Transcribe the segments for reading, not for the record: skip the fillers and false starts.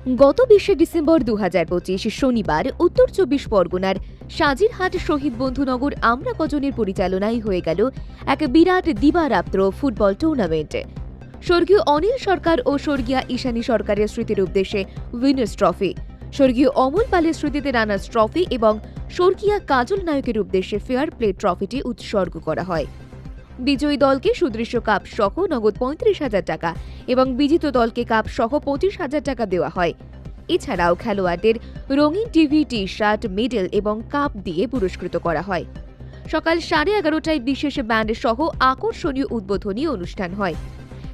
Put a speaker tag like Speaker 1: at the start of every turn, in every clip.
Speaker 1: গত 20 ডিসেম্বর 2025 শনিবার উত্তর 24 পরগনার সাজিরহাট শহীদ বন্ধুনগর আমরা কজনের পরিচালনায় হয়ে গেল এক বিরাট দিবারাত্র ফুটবল টুর্নামেন্ট। স্বর্গীয় অনিল সরকার ও স্বর্গীয়া ঈশানী সরকারের স্মৃতির উদ্দেশ্যে উইনার্স ট্রফি, স্বর্গীয় অমল পালের স্মৃতিতে রানার্স ট্রফি এবং স্বর্গীয়া কাজল নায়কের উদ্দেশ্যে ফেয়ার প্লে ট্রফিটি উৎসর্গ করা হয়। বিজয়ী দলকে সুদৃশ্য কাপ সহ নগদ 35,000 টাকা এবং বিজিত দলকে কাপ সহ 25,000 টাকা দেওয়া হয়। এছাড়াও খেলোয়াড়দের রঙিন টিভি, টি শার্ট, মেডেল এবং কাপ দিয়ে পুরস্কৃত করা হয়। সকাল 11:30টায় বিশেষ ব্যান্ড সহ আকর্ষণীয় উদ্বোধনী অনুষ্ঠান হয়।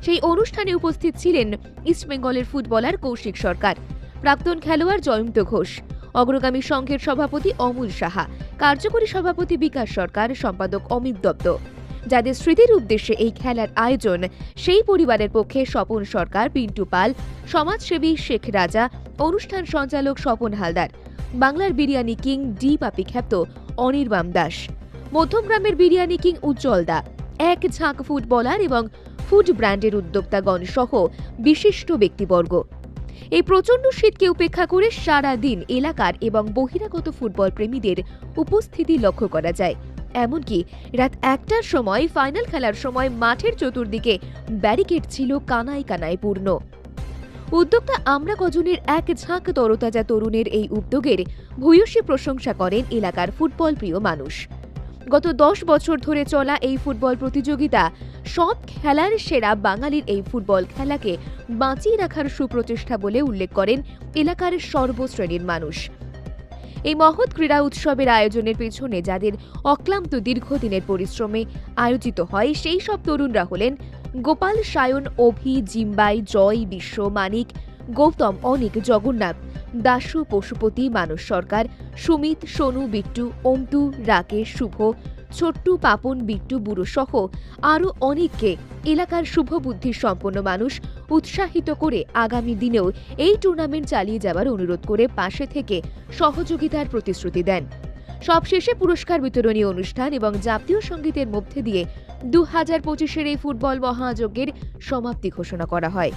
Speaker 1: সেই অনুষ্ঠানে উপস্থিত ছিলেন ইস্টবেঙ্গলের ফুটবলার কৌশিক সরকার, প্রাক্তন খেলোয়াড় জয়ন্ত ঘোষ, অগ্রগামী সংঘের সভাপতি অমল সাহা, কার্যকরী সভাপতি বিকাশ সরকার, সম্পাদক অমিত দত্ত। যাদের স্মৃতির উদ্দেশ্যে এই খেলার আয়োজন, সেই পরিবারের পক্ষে স্বপন সরকার, পিন্টু পাল, সমাজসেবী শেখ রাজা, অনুষ্ঠান সঞ্চালক স্বপন হালদার, বাংলার বিরিয়ানি কিং ডি পাপি খ্যাপ্ত অনির্বাণ দাস, মধ্যমগ্রামের বিরিয়ানি কিং উজ্জ্বল দা, এক ঝাঁক ফুটবলার এবং ফুড ব্র্যান্ডের উদ্যোক্তাগণ সহ বিশিষ্ট ব্যক্তিবর্গ। এই প্রচণ্ড শীতকে উপেক্ষা করে সারা দিন এলাকার এবং বহিরাগত ফুটবল প্রেমীদের উপস্থিতি লক্ষ্য করা যায়। এমনকি রাত 1টার সময় ফাইনাল খেলার সময় মাঠের চতুর্দিকে ব্যারিকেড ছিল কানায় কানায় পূর্ণ। উদ্যোক্তা আমরা কজনের এক ঝাঁক তরতাজা তরুণের এই উদ্যোগের ভূয়সী প্রশংসা করেন এলাকার ফুটবল প্রিয় মানুষ। গত 10 বছর ধরে চলা এই ফুটবল প্রতিযোগিতা সব খেলার সেরা বাঙালির এই ফুটবল খেলাকে বাঁচিয়ে রাখার সুপ্রচেষ্টা বলে উল্লেখ করেন এলাকার সর্বশ্রেণীর মানুষ। এই মহৎ ক্রীড়া উৎসবের আয়োজনের পেছনে যাদের অক্লান্ত দীর্ঘদিনের পরিশ্রমে আয়োজিত হয়, সেই সব তরুণরা হলেন গোপাল, সায়ন, অভি, জিম্বাই, জয়, বিশ্ব, মানিক, গৌতম, অনিক, জগন্নাথ, দাশু, পশুপতি, মানস সরকার, সুমিত, সোনু, বিট্টু, অন্টু, রাকেশ, শুভ, ছোট্টু, পাপন, বিট্টু, বুড়ো সহ আরও অনেককে এলাকার শুভবুদ্ধি সম্পন্ন মানুষ উৎসাহিত করে আগামী দিনেও এই টুর্নামেন্ট চালিয়ে যাওয়ার অনুরোধ করে পাশে থেকে সহযোগিতার প্রতিশ্রুতি দেন। সবশেষে পুরস্কার বিতরণী অনুষ্ঠান এবং জাতীয় সঙ্গীতের মধ্যে দিয়ে 2025-এর এই ফুটবল মহাযজ্ঞের সমাপ্তি ঘোষণা করা হয়।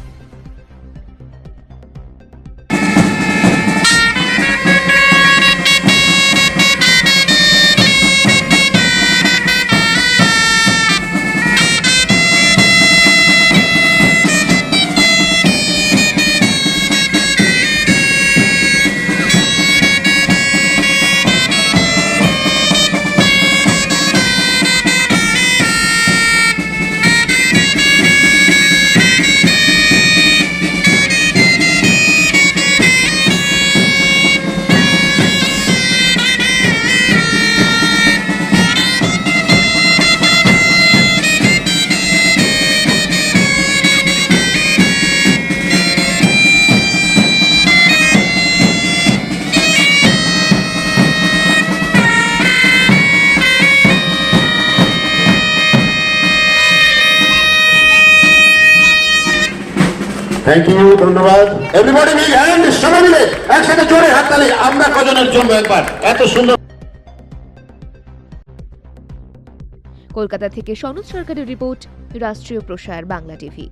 Speaker 2: থ্যাংক ইউ, ধন্যবাদ। এভরিবডি বিগ হ্যান্ড, সবাই মিলে একসাথে জোরে হাততালি আমরা কজনের জন্য একবার। এত সুন্দর।
Speaker 1: কলকাতা থেকে সনদ সরকারের রিপোর্ট, রাষ্ট্রীয় প্রসার বাংলা টিভি।